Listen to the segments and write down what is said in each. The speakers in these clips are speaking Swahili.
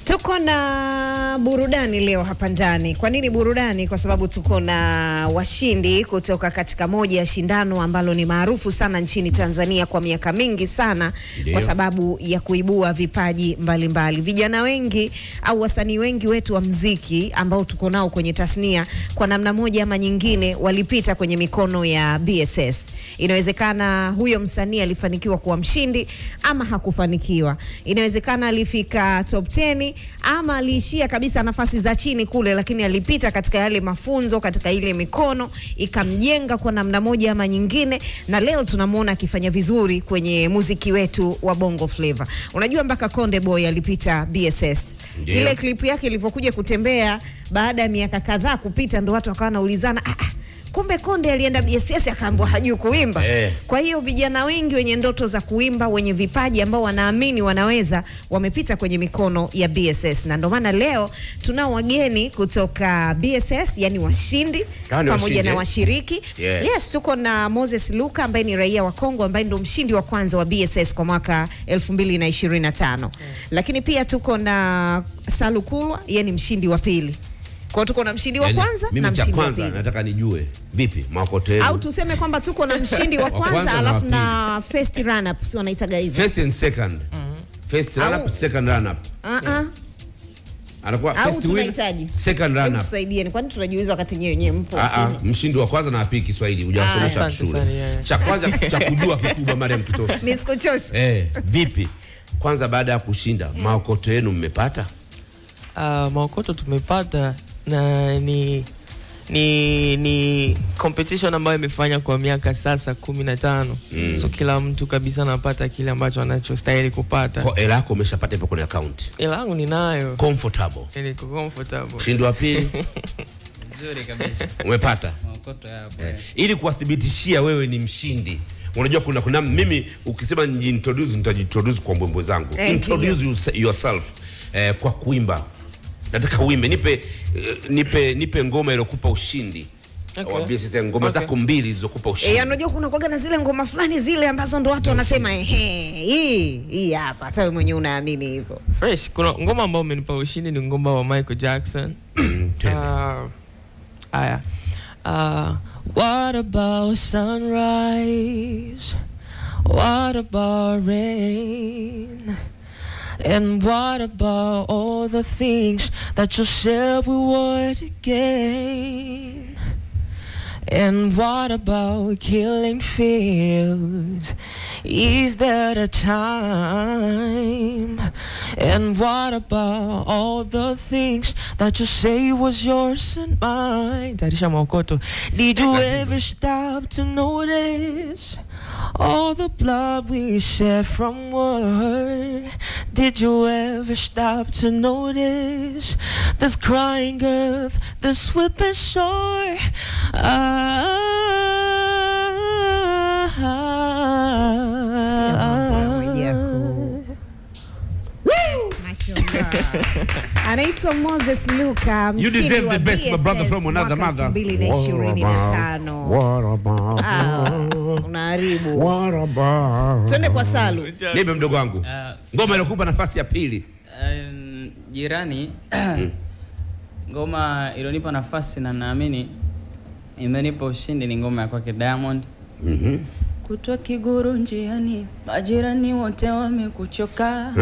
Tuko na burudani leo hapa ndani. Kwa nini burudani? Kwa sababu tuko na washindi kutoka katika moja ya shindano ambalo ni maarufu sana nchini Tanzania kwa miaka mingi sana. Ndiyo. Kwa sababu ya kuibua vipaji mbalimbali. Vijana wengi au wasanii wengi wetu wa muziki ambao tuko nao kwenye tasnia kwa namna moja ama nyingine walipita kwenye mikono ya BSS. Inawezekana huyo msanii alifanikiwa kuwa mshindi ama hakufanikiwa. Inawezekana alifika top 10 ama aliishia kabisa nafasi za chini kule, lakini alipita katika yale mafunzo, katika ile mikono ikamjenga kwa namna moja ama nyingine, na leo tunamuona akifanya vizuri kwenye muziki wetu wa Bongo Flava. Unajua mpaka Konde Boy alipita BSS. Yeah. Ile clip yake ilivyokuja kutembea baada ya miaka kadhaa kupita, ndo watu wakawa wanaulizana kumbe Konde alienda BSS akaambiwa hajui kuimba. Kwa hiyo vijana wengi wenye ndoto za kuimba, wenye vipaji ambao wanaamini wanaweza, wamepita kwenye mikono ya BSS. Na ndio maana leo tunao wageni kutoka BSS, yani washindi pamoja na washiriki. Yes, tuko na Moses Luka ambaye ni raia wa Kongo, ambaye ndio mshindi wa kwanza wa BSS kwa mwaka 2025. Lakini pia tuko na Salukulwa, yeye ni mshindi wa pili. Kwa tuko na mshindi wa kwanza na mshindi wa pili. Nataka nijue vipi maokoto yenu. Au tuseme kwamba tuko na mshindi wa kwanza alafu na first run up, si wanaitaga hizo. First and second. First run up, second run up. Anakuwa first win, second run up. Tusaidieni, kwani tunajiuliza wakati nyewe mpo. Mshindi wa kwanza na wa pili Kiswahili. Hujasomesha shule. Cha kwanza cha kujua kikubwa Mariam Kitosi. Nisikuchoshe. Vipi? Kwanza baada ya kushinda, maokoto yenu mmepata? Maokoto tumepata na ni competition ambayo imefanya kwa miaka sasa 15. So kila mtu kabisa anapata kile ambacho anachostahili kupata. Kwa hela yako umeshapata hapo kwenye account? Hela yangu ninayo. Comfortable. Niko comfortable. Mshindi wa pili? Nzuri kabisa. Umepata? Maokoto hapo. Ili kuwathibitishia wewe ni mshindi. Unajua kuna mimi ukisema nitajiintroduce kwa mbwembwe zangu. Introduce yourself kwa kuimba. Nataka uimbe, nipe ngoma iliyokupa ushindi. Waambie sasa ngoma zako mbili zilizokupa ushindi. Unajua kuna kuaga na zile ngoma fulani zile ambazo ndo watu wanasema hii hapa, hata wewe mwenyewe unaamini hivyo. Fresh, kuna ngoma ambayo umenipa ushindi ni ngoma wa Michael Jackson. What about sunrise? What about rain? And what about all the things that you said we would gain? And what about killing fears? Is there a time? And what about all the things that you say was yours and mine? Tarisha Maokoto. Did you ever stop to notice all the blood we shed from war? Did you ever stop to notice this crying earth, this whipping shore? Anaitwa Moses Luka. You deserve the best, my brother from another mother. 2025. Unaharibu. Twende kwa Salu. Nipe mdogo wangu. Ngoma iliyokupa nafasi ya pili. Jirani. Ngoma iliyonipa nafasi na naamini imenipa ushindi ni ngoma ya kwake Diamond. Kutwa Kiguru njiani, majirani wote wamekuchoka.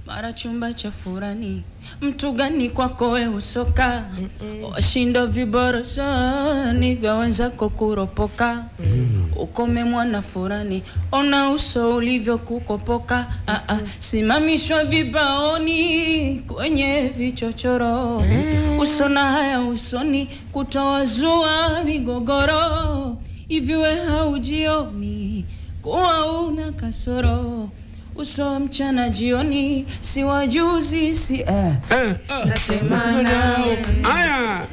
Mara chumba cha furani, mtu gani kwako wewe usoka? Washindo viborosani vya wenzako kuropoka. Ukome mwana furani, ona uso ulivyo kukopoka. Simamishwa vibaoni kwenye vichochoro. Usona haya usoni kutowazua migogoro. Iviwe haujioni kuwa una kasoro. Uso mchana jioni si wajuzi si nasema nawe.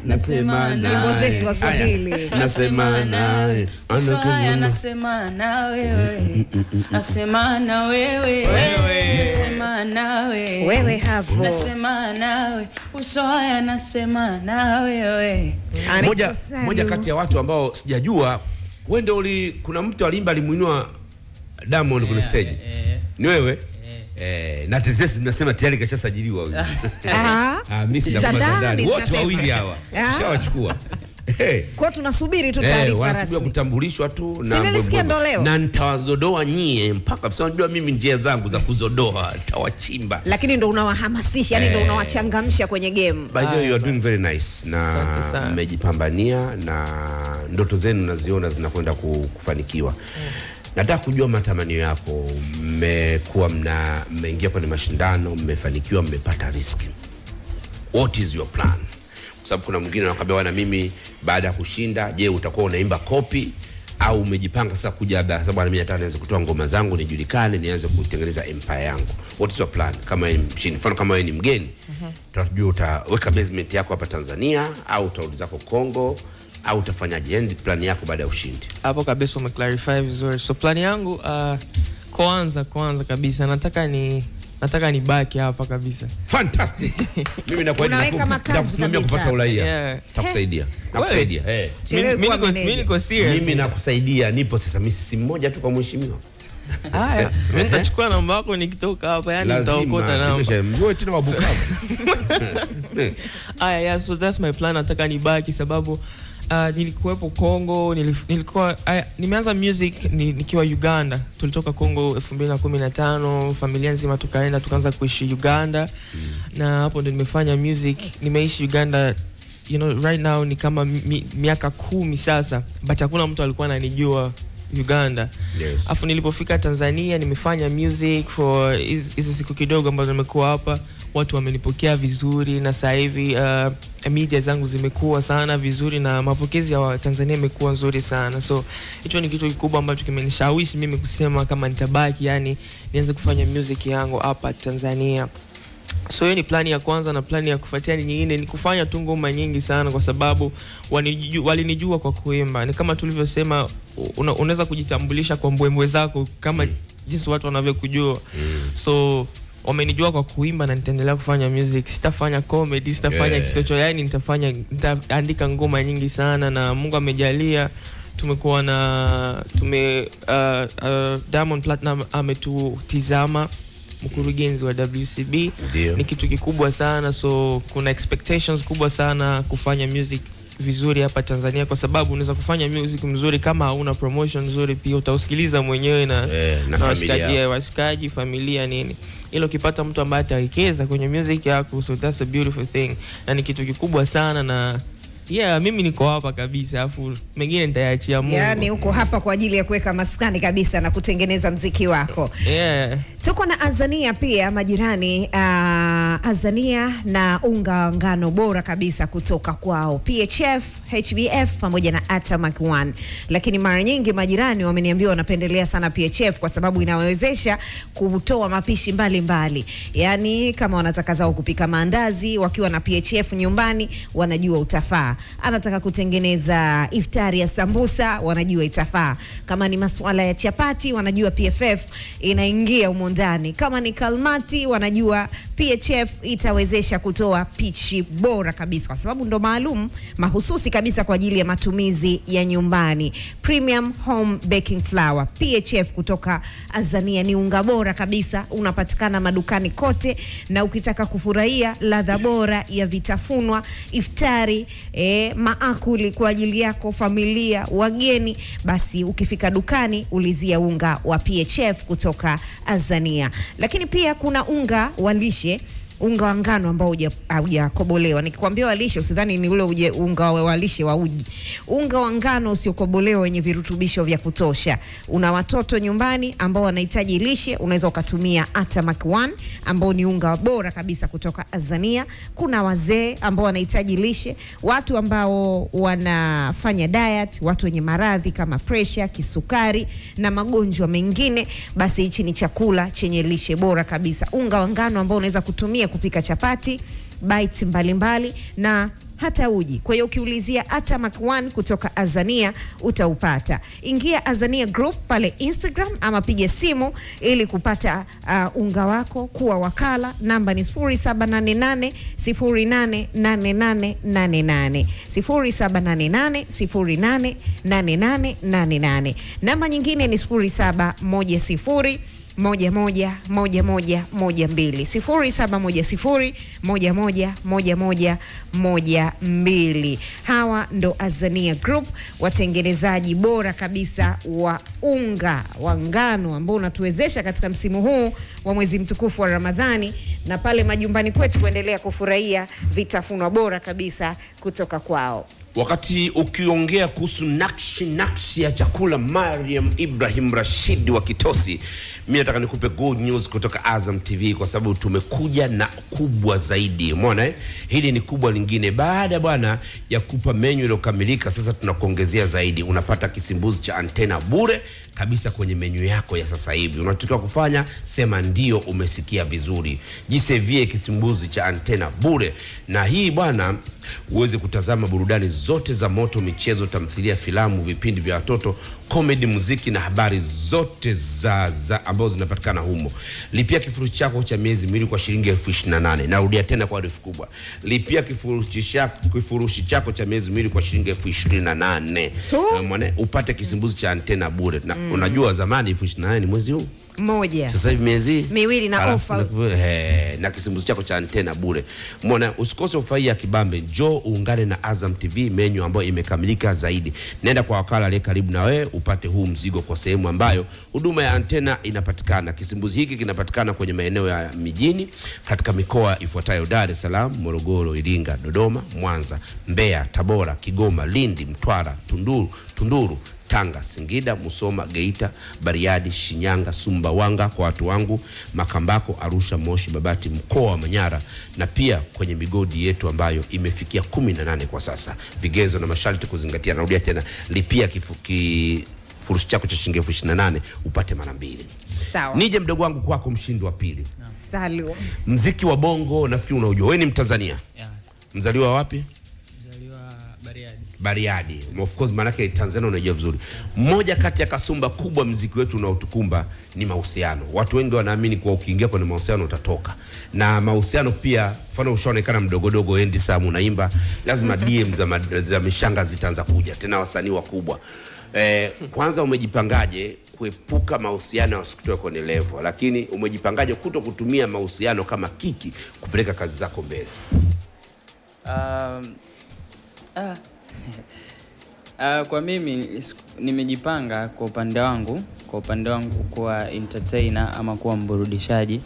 Nasema nawe. Wazetu wa Swahili. Nasema nawe. Nasema nawe. Nasema na wewe. Nasema nawe. Wewe hapo. Nasema nawe. Uso haya nasema nawe wewe. Moja kati ya watu ambao sijajua wende kuna mtu alimba alimuinua Diamond kwenye stage. Ni wewe? na tetesi zinasema tayari kashasajiliwa huyu. Mimi sitakupa ndani. Wote wawili hawa. Shawachukua. Kwa tunasubiri tu taarifa rasmi. Kutambulishwa tu na nitawazodoa nyie mpaka unajua mimi njia zangu za kuzodoa tawachimba. Lakini ndo unawahamasisha, yani ndo unawachangamsha kwenye game. By the way, you are doing very nice na mmejipambania na ndoto zenu naziona zinakwenda kufanikiwa. Nataka kujua matamanio yako. Mmekuwa mmeingia kwenye mashindano, mmefanikiwa, mmepata riski. What is your plan? Kwa sababu kuna mwingine anakuambia wana mimi baada ya kushinda, je, utakuwa unaimba copy au umejipanga sasa kuja sababu mimi nataka nianze kutoa ngoma zangu nijulikane, nianze kutengeneza empire yangu. What is your plan? Kama mshindi, mfano kama wewe ni mgeni, tutajua utaweka basement yako hapa Tanzania au utarudi zako Kongo au utafanyaje? End plan yako baada ya ushindi. Hapo kabisa umeclarify vizuri. So plan yangu kwanza kabisa nataka nibaki hapa kabisa. Fantastic. Mimi nakusimamia kupata uraia. Takusaidia. Nakusaidia. Mimi niko serious. Mimi nakusaidia. Nipo sasa mimi mmoja tu kwa mheshimiwa. Haya, mimi nitachukua namba yako nikitoka hapa, yani nitaokota namba. Mjue tena wa Bukavu. Yeah, so that's my plan. Nataka nibaki sababu nilikuwepo Kongo, nimeanza music nikiwa Uganda. Tulitoka Kongo 2015, familia nzima tukaanza kuishi Uganda. Na hapo ndo nimefanya music. Nimeishi Uganda, you know, right now ni kama miaka 10 sasa, but hakuna mtu alikuwa ananijua Uganda. Yes. Afu nilipofika Tanzania nimefanya music for hizi siku kidogo ambazo nimekuwa hapa, watu wamenipokea vizuri na sasa hivi media zangu zimekuwa sana vizuri na mapokezi ya Tanzania yamekuwa nzuri sana. So hicho ni kitu kikubwa ambacho kimenishawishi mimi kusema kama nitabaki, yani nianze kufanya music yangu hapa Tanzania. So hiyo ni plani ya kwanza, na plani ya kufuatia nyingine ni kufanya tu ngoma nyingi sana, kwa sababu walinijua kwa kuimba. Ni kama tulivyosema, unaweza kujitambulisha kwa mbwembwe zako kama jinsi watu wanavyokujua. So wamenijua kwa kuimba na nitaendelea kufanya music. Sitafanya comedy, sitafanya kitocho, yani nitaandika ngoma nyingi sana, na Mungu amejalia tumekuwa na Diamond Platinum ametutizama, mkurugenzi wa WCB. Ni kitu kikubwa sana, so kuna expectations kubwa sana kufanya music vizuri hapa Tanzania, kwa sababu unaweza kufanya music mzuri kama hauna promotion nzuri, pia utausikiliza mwenyewe na washikaji, familia nini. Ilo kipata mtu ambaye atawekeza kwenye music yako, so that's a beautiful thing, na ni kitu kikubwa sana. Na mimi niko hapa kabisa, afu mengine nitayaachia Mungu. Yani uko hapa kwa ajili ya kuweka maskani kabisa na kutengeneza mziki wako. Tuko na Azania pia majirani, Azania na unga ngano bora kabisa kutoka kwao PHF, HBF pamoja na Atamak One. Lakini mara nyingi majirani wameniambia wanapendelea sana PHF kwa sababu inawezesha kutoa mapishi mbalimbali. Yani kama wanataka zao kupika maandazi wakiwa na PHF nyumbani, wanajua utafaa. Anataka kutengeneza iftari ya sambusa, wanajua itafaa. Kama ni masuala ya chapati, wanajua PFF inaingia humo ndani. Kama ni kalmati, wanajua PHF itawezesha kutoa pichi bora kabisa, kwa sababu ndo maalum mahususi kabisa kwa ajili ya matumizi ya nyumbani. Premium Home Baking Flour PHF kutoka Azania ni unga bora kabisa, unapatikana madukani kote, na ukitaka kufurahia ladha bora ya vitafunwa, iftari, maakuli kwa ajili yako, familia, wageni, basi ukifika dukani ulizia unga wa PHF kutoka Azania. Lakini pia kuna unga wa lishe, unga wa ngano ambao hujakobolewa. Nikikwambia wa lishe usidhani ni ule unga wa lishe wa uji. Unga wa ngano usiokobolewa wenye virutubisho vya kutosha. Una watoto nyumbani ambao wanahitaji lishe, unaweza ukatumia Atamak One ambao ni unga bora kabisa kutoka Azania. Kuna wazee ambao wanahitaji lishe, watu ambao wanafanya diet, watu wenye maradhi kama pressure, kisukari na magonjwa mengine, basi hichi ni chakula chenye lishe bora kabisa. Unga wa ngano ambao unaweza kutumia kupika chapati, bites mbalimbali na hata uji. Kwa hiyo ukiulizia Atamak One kutoka Azania utaupata. Ingia Azania Group pale Instagram ama piga simu ili kupata unga wako, kuwa wakala. Namba ni 0788 088888 0788 088888. Namba nyingine ni 0710 0710111112. Hawa ndo Azania Group, watengenezaji bora kabisa wa unga wa ngano ambao unatuwezesha katika msimu huu wa mwezi mtukufu wa Ramadhani, na pale majumbani kwetu kuendelea kufurahia vitafunwa bora kabisa kutoka kwao. Wakati ukiongea kuhusu nakshi ya chakula, Mariam Ibrahim Rashid wa Kitosi, mimi nataka nikupe good news kutoka Azam TV, kwa sababu tumekuja na kubwa zaidi. Umeona hili ni kubwa lingine. Baada bwana ya kupa menu iliyokamilika, sasa tunakuongezea zaidi. Unapata kisimbuzi cha antena bure kabisa kwenye menu yako ya sasa hivi. Unatakiwa kufanya sema ndio, umesikia vizuri. Jisevie kisimbuzi cha antena bure, na hii bwana uweze kutazama burudani zote za moto, michezo, tamthilia, filamu, vipindi vya watoto, comedy, muziki na habari zote za ambazo zinapatikana humo. Lipia kifurushi chako cha miezi miwili kwa shilingi 28,000. Narudia tena kwa elfu kubwa. Lipia kifurushi chako cha miezi miwili kwa shilingi 28,000. Umeona, upate kisimbuzi cha antena bure. Na unajua zamani 28,000 ni mwezi huu mmoja. Sasa hivi miezi miwili na offer na kisimbuzi chako cha antena bure. Umeona, usikose ofa ya kibambe. Njoo uungane na Azam TV, menu ambayo imekamilika zaidi. Nenda kwa wakala aliye karibu na wewe upate huu mzigo kwa sehemu ambayo huduma ya antena inapatikana. Kisimbuzi hiki kinapatikana kwenye maeneo ya mijini katika mikoa ifuatayo: Dar es Salaam, Morogoro, Iringa, Dodoma, Mwanza, Mbeya, Tabora, Kigoma, Lindi, Mtwara, Tunduru, Tanga, Singida, Musoma, Geita, Bariadi, Shinyanga, Sumbawanga kwa watu wangu, Makambako, Arusha, Moshi, Babati, mkoa wa Manyara, na pia kwenye migodi yetu ambayo imefikia 18 kwa sasa. Vigezo na masharti kuzingatia. Narudia tena, lipia kifurushi chako cha shilingi 28,000 upate mara mbili. Sawa. Nije mdogo wangu kwako, mshindi wa pili. Salu. Mziki wa bongo nafikiri unaujua. Wewe ni Mtanzania? Yeah. Mzaliwa wapi? Mzaliwa Bariadi. Of course manake Tanzania unajua vizuri. Mmoja kati ya kasumba kubwa mziki wetu unaotukumba ni mahusiano. Watu wengi wanaamini kwa ukiingia kwenye mahusiano utatoka. Na mahusiano pia, mfano ushaonekana mdogodogo endi Sam unaimba, lazima DM za mishanga zitaanza kuja. Tena wasanii wakubwa. Kwanza umejipangaje kuepuka mahusiano yasikutoe kwenye level, lakini umejipangaje kuto kutumia mahusiano kama kiki kupeleka kazi zako mbele? Kwa mimi nimejipanga kwa upande wangu kuwa entertainer ama kuwa mburudishaji.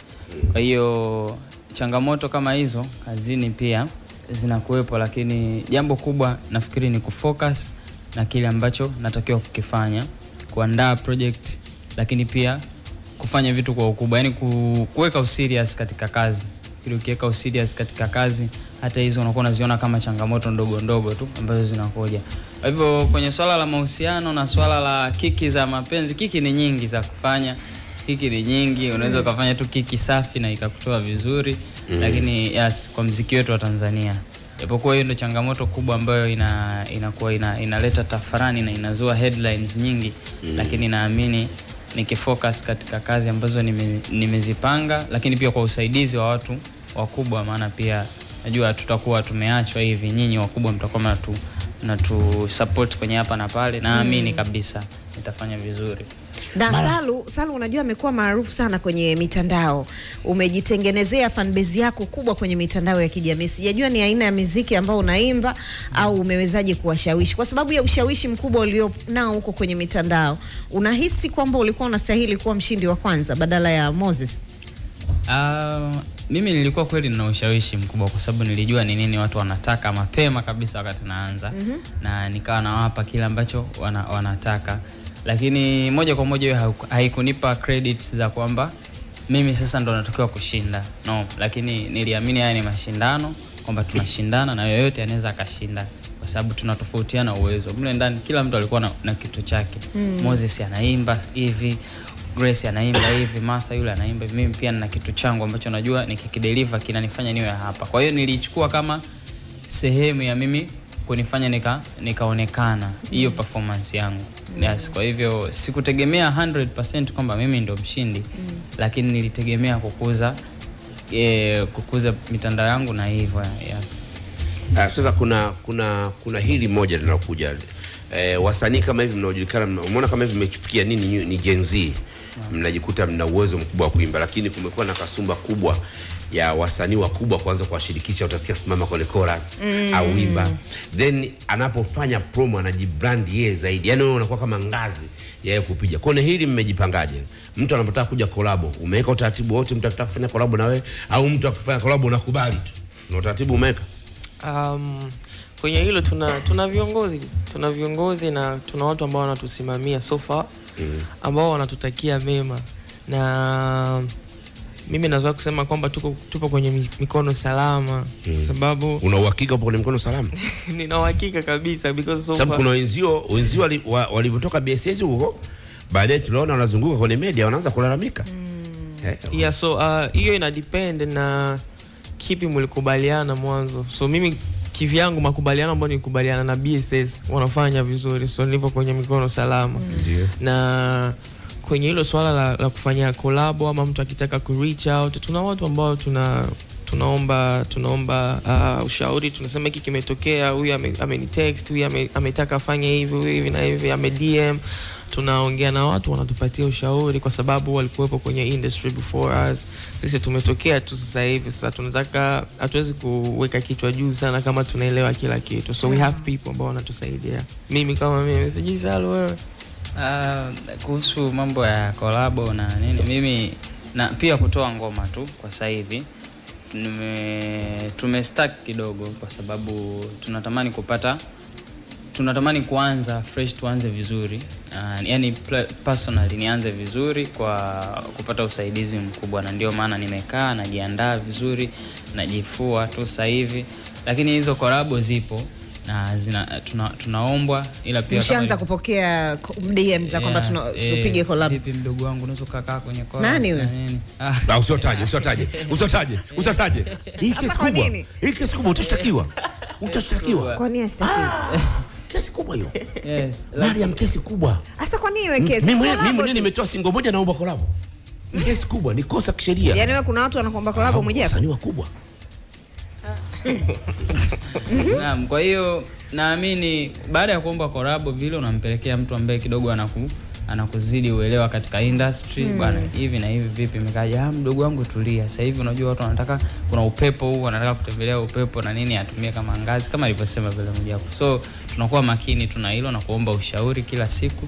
Kwa hiyo changamoto kama hizo kazini pia zinakuwepo, lakini jambo kubwa nafikiri ni kufocus na kile ambacho natakiwa kukifanya, kuandaa project, lakini pia kufanya vitu kwa ukubwa, yani kuweka userious katika kazi. Ili ukiweka userious katika kazi, hata hizo unakuwa unaziona kama changamoto ndogo ndogo tu ambazo zinakuja. Kwa hivyo kwenye swala la mahusiano na swala la kiki za mapenzi, kiki ni nyingi za kufanya. Kiki ni nyingi, unaweza kufanya tu kiki safi na ikakutoa vizuri. Lakini yes, kwa muziki wetu wa Tanzania, japokuwa hiyo ndio changamoto kubwa ambayo inakuwa inaleta tafarani na inazua headlines nyingi, lakini naamini nikifocus katika kazi ambazo nimezipanga, lakini pia kwa usaidizi wa watu wakubwa, maana pia najua tutakuwa tumeachwa hivi, nyinyi wakubwa mtakuwa na tu support kwenye hapa na pale, naamini kabisa nitafanya vizuri. Na Salu unajua amekuwa maarufu sana kwenye mitandao. Umejitengenezea fanbase yako kubwa kwenye mitandao ya kijamii. Sijajua ni aina ya muziki ambao unaimba au umewezaje kuwashawishi, kwa sababu ya ushawishi mkubwa ulio nao huko kwenye mitandao. Unahisi kwamba ulikuwa unastahili kuwa mshindi wa kwanza badala ya Moses? Mimi nilikuwa kweli na ushawishi mkubwa, kwa sababu nilijua ni nini watu wanataka mapema kabisa wakati naanza. Na nikawa nawapa kila ambacho wanataka. Lakini moja kwa moja hiyo haikunipa credits za kwamba mimi sasa ndo natakiwa kushinda. No, lakini niliamini haya ni mashindano, kwamba tunashindana na yoyote anaweza akashinda, kwa sababu tunatofautiana uwezo. Mle ndani kila mtu alikuwa na kitu chake. Moses anaimba hivi, Grace anaimba hivi, Martha yule anaimba, mimi pia nina kitu changu ambacho najua nikikideliver kinanifanya niwe hapa. Kwa hiyo nilichukua kama sehemu ya mimi kunifanya nikaonekana hiyo performance yangu. Yes, kwa hivyo sikutegemea 100% kwamba mimi ndo mshindi, lakini nilitegemea kukuza mitandao yangu na hivyo. Yes. Sasa kuna hili moja linalokuja. Wasanii kama hivi mnaojulikana, umeona kama hivi mmechupikia nini, ni Gen Z. mnajikuta mna uwezo mkubwa wa kuimba, lakini kumekuwa na kasumba kubwa ya wasanii wakubwa kuanza kuwashirikisha. Utasikia simama kwenye chorus au imba, then anapofanya promo anajibrand yeye zaidi, yani wewe unakuwa kama ngazi ya yeye kupiga. Kwa hili mmejipangaje? Mtu anapotaka kuja collab, umeweka utaratibu wote? Mtu akitaka kufanya collab na wewe au mtu akifanya collab unakubali tu na utaratibu umeweka? Kwenye hilo tuna viongozi na tuna watu ambao wanatusimamia so far, ambao wanatutakia mema, na mimi naweza kusema kwamba tupo kwenye mikono salama. Sababu una uhakika upo kwenye mikono salama? Nina uhakika kabisa, because so sababu kuna wenzio walivyotoka BSS huko, baadaye tunaona wanazunguka kwenye media wanaanza kulalamika. Yeah, so hiyo ina depend na kipi mlikubaliana mwanzo. So mimi kivyangu makubaliano ambayo nilikubaliana na BSS wanafanya vizuri, so nipo kwenye mikono salama. Na kwenye hilo swala la kufanya collab ama mtu akitaka ku reach out, tuna watu ambao tunaomba ushauri. Tunasema hiki kimetokea, huyu amenitext, huyu ametaka afanye hivi, huyu hivi na hivi, DM. Tunaongea na watu wanatupatia ushauri, kwa sababu walikuwepo kwenye industry before us. Sisi tumetokea tu sasa hivi, sasa tunataka, hatuwezi kuweka kichwa juu sana kama tunaelewa kila kitu. So we have people ambao wanatusaidia. Mimi sijisahau wewe. Kuhusu mambo ya collab na nini, mimi na pia kutoa ngoma tu kwa sasa hivi tumestack kidogo, kwa sababu tunatamani kuanza fresh, tuanze vizuri. Yani personally nianze vizuri kwa kupata usaidizi mkubwa, na ndio maana nimekaa najiandaa vizuri, najifua tu sasa hivi. Lakini hizo collab zipo na tunaombwa, ila pia mshaanza kupokea DM za kwamba tupige collab. Vipi mdogo wangu, unaweza kukaa kwenye collab? Nani wewe? Usitaje. Hii kesi kubwa utashtakiwa. Kwa nini ashtakiwa? Kesi kubwa hiyo. Yes. Mariam, kesi kubwa. Sasa kwa nini iwe kesi? Mimi nimetoa single moja naomba collab. Kesi kubwa, ni kosa kisheria. Yaani wewe kuna watu wanakuomba collab mmoja hapo. Wasanii wakubwa. Naam, kwa hiyo naamini baada ya kuomba collab vile unampelekea mtu ambaye kidogo anakuzidi uelewa katika industry, bwana hivi na hivi vipi, mekaja mdogo wangu tulia. Sasa hivi unajua watu wanataka, kuna upepo huu, wanataka kutembelea upepo na nini, atumie kama ngazi kama alivyosema vile mmoja hapo. So tunakuwa makini, tuna hilo na kuomba ushauri kila siku.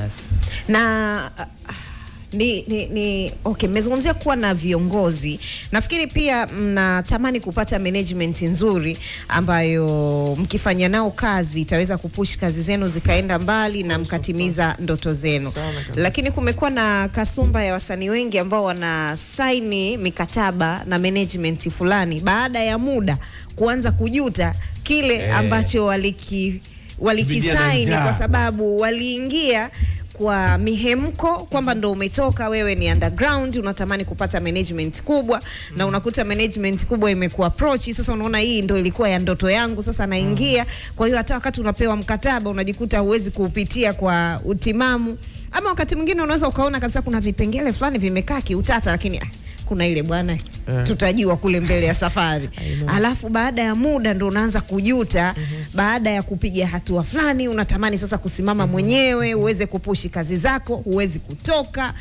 Yes. Na okay, mmezungumzia kuwa na viongozi. Nafikiri pia mnatamani kupata management nzuri ambayo mkifanya nao kazi itaweza kupush kazi zenu zikaenda mbali na mkatimiza ndoto zenu. Lakini kumekuwa na kasumba ya wasanii wengi ambao wana saini mikataba na management fulani, baada ya muda kuanza kujuta kile ambacho walikisaini, kwa sababu waliingia kwa mihemko kwamba ndo umetoka wewe ni underground, unatamani kupata management kubwa, na unakuta management kubwa imekuwa approach. Sasa unaona hii ndo ilikuwa ya ndoto yangu, sasa naingia. Kwa hiyo hata wakati unapewa mkataba unajikuta huwezi kuupitia kwa utimamu, ama wakati mwingine unaweza ukaona kabisa kuna vipengele fulani vimekaa kiutata, lakini kuna ile bwana tutajua kule mbele ya safari. Alafu baada ya muda ndo unaanza kujuta. Baada ya kupiga hatua fulani unatamani sasa kusimama mwenyewe, uweze kupushi kazi zako, uwezi kutoka.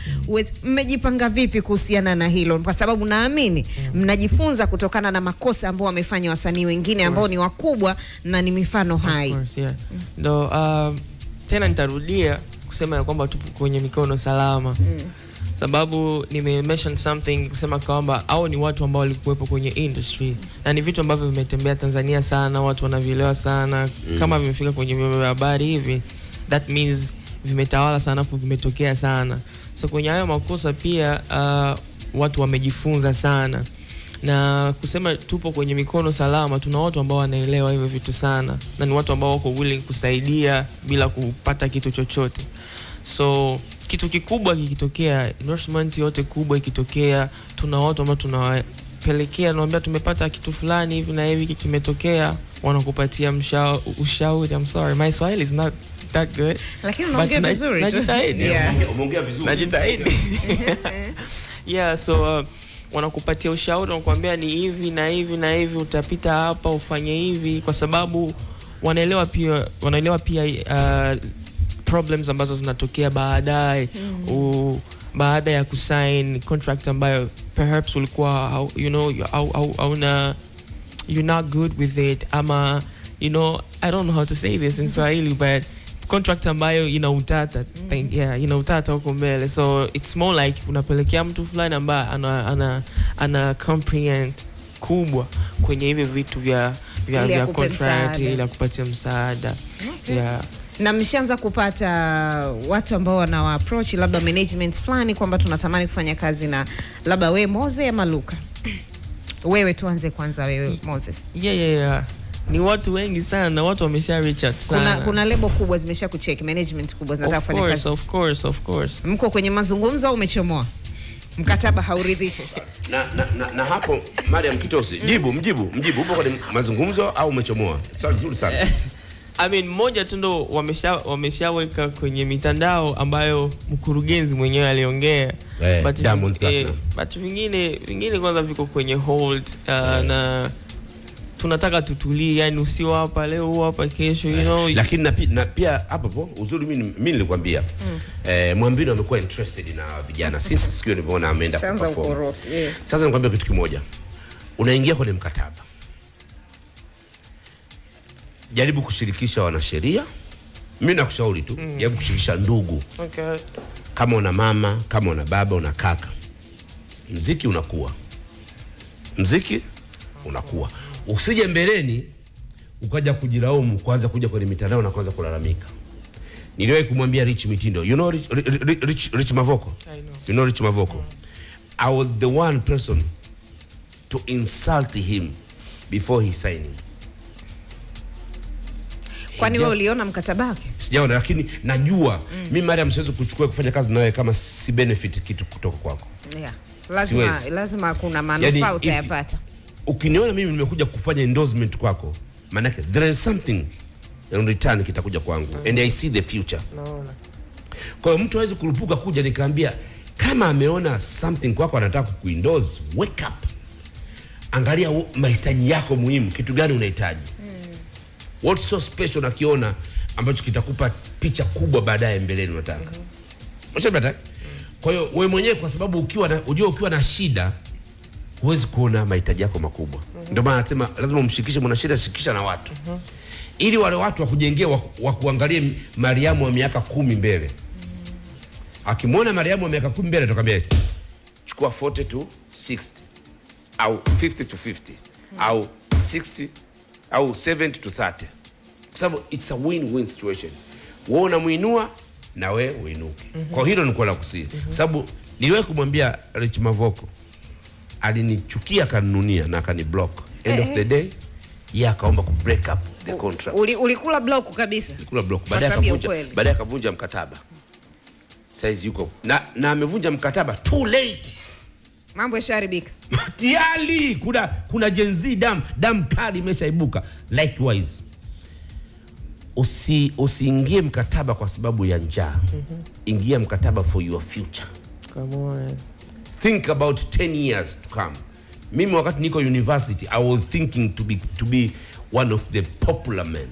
Mmejipanga vipi kuhusiana na hilo? Kwa sababu naamini mnajifunza kutokana na makosa ambao wamefanya wasanii wengine ambao ni wakubwa na ni mifano hai. Ndo tena nitarudia kusema ya kwamba tupo kwenye mikono salama. Sababu mention something kusema kwamba au ni watu ambao walikuwepo kwenye industry, na ni vitu ambavyo vimetembea Tanzania sana, watu wanavielewa sana. Kama vimefika kwenye vyombo vya habari hivi, that means vimetawala sana, afu vimetokea sana. So kwenye hayo makosa pia watu wamejifunza sana, na kusema tupo kwenye mikono salama, tuna watu ambao wanaelewa hivyo vitu sana, na ni watu ambao wako willing kusaidia bila kupata kitu chochote. So kitu kikubwa kikitokea, endorsement yote kubwa ikitokea, tuna watu ambao tunawapelekea, naambia tumepata kitu fulani hivi na hivi kimetokea, wanakupatia ushauri. I'm sorry, my Swahili is not that good, lakini unaongea vizuri tu. Najitahidi. Umeongea vizuri. Najitahidi. Yeah, so wanakupatia ushauri, wanakuambia ni hivi na hivi na hivi, utapita hapa, ufanye hivi, kwa sababu wanaelewa pia problems ambazo zinatokea baadaye. baada ya kusign contract ambayo perhaps ulikuwa you're not good with it, ama I don't know how to say this in Swahili, but contract ambayo ina utata, ina utata huko mbele. So it's more like unapelekea mtu fulani ambaye ana comprehend kubwa kwenye hivi vitu vya contract ili kupatia msaada. Okay. Na mshaanza kupata watu ambao wana approach labda management fulani kwamba tunatamani kufanya kazi na labda wewe Moses ama Luka? Wewe tuanze kwanza, wewe Moses. Yeah. Ni watu wengi sana na watu wamesha reach out sana. Kuna lebo kubwa zimesha kucheck, management kubwa zinataka kufanya kazi. Of course. Mko kwenye mazungumzo au umechomoa? Mkataba hauridhishi. Na hapo Mariam Kitosi, mjibu upo kwenye mazungumzo au umechomoa? Swali zuri sana. I mean, moja tu ndo wameshaweka kwenye mitandao ambayo mkurugenzi mwenyewe aliongea, but vingine kwanza viko kwenye hold, na tunataka tutulie, yani usiwa hapa leo hapa kesho, Lakini na pia hapo uzuri mimi nilikwambia Mwambino amekuwa interested na vijana. Sisi sikio niliona ameenda perform. Sasa nikwambia kitu kimoja. Unaingia kwenye mkataba, jaribu kushirikisha wanasheria. Mimi nakushauri tu jaribu kushirikisha ndugu. Okay. Kama una mama, kama una baba, una kaka. Mziki unakuwa. Usije mbeleni ukaja kujilaumu, kwanza kuja kwenye mitandao na kwanza kulalamika. Niliwahi kumwambia Rich Mitindo, Rich Mavoko? I know. Rich Mavoko? I was the one person to insult him before he signing. Kwani wewe uliona mkataba wake? Sijaona, lakini najua mimi Mariam siwezi kuchukua kufanya kazi nawe kama si benefit kitu kutoka kwako. Lazima kuna manufaa utayapata. Ukiniona mimi nimekuja kufanya endorsement kwako, maana yake there is something in return kitakuja kwangu, and I see the future. Kwa hiyo mtu hawezi kurupuka kuja nikaambia kama ameona something kwako anataka kuendorse, wake up. Angalia mahitaji yako muhimu, kitu gani unahitaji. What's so special nakiona ambacho kitakupa picha kubwa baadaye mbeleni unataka. Unashapata? Kwa hiyo wewe mwenyewe, kwa sababu ukiwa na shida huwezi kuona mahitaji yako makubwa. Ndio maana nasema lazima umshikishe mwanasheria, shikisha na watu. Ili wale watu wakujengee wakuangalie Mariamu wa miaka 10 mbele. Akimwona Mariamu wa miaka 10 mbele atakwambia chukua 40 to 60 au 50 to 50 au 60 au 70 to 30. Kwa sababu it's a win-win situation. Wewe unamuinua na wewe uinuke. Kwa hilo nilikuwa nakusii. Sababu niliwahi kumwambia Rich Mavoko, alinichukia kanunia na akaniblock. End of the day akaomba ku break up the contract. Ulikula block kabisa? Ulikula block. Baadaye akavunja mkataba. Saizi yuko na amevunja mkataba too late. Mambo yasharibika. Tiali kuna Gen Z dam kali imeshaibuka. Likewise, usiingie mkataba kwa sababu ya njaa. Ingia mkataba for your future. Come on. Think about 10 years to come. Mimi wakati niko university, I was thinking to be one of the popular men.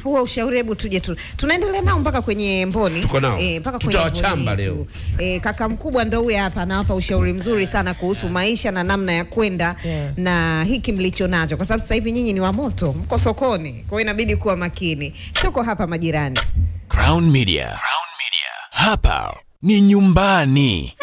Huo ushauri hebu tuje tunaendelea nao mpaka kwenye Mboni. Tuko nao. Mpaka tutawachamba leo. Kaka mkubwa ndo huyu hapa anawapa ushauri mzuri sana kuhusu maisha na namna ya kwenda na hiki mlicho nacho, kwa sababu sasa hivi nyinyi ni wa moto, mko sokoni. Kwa hiyo inabidi kuwa makini. Tuko hapa majirani. Crown Media. Hapa ni nyumbani.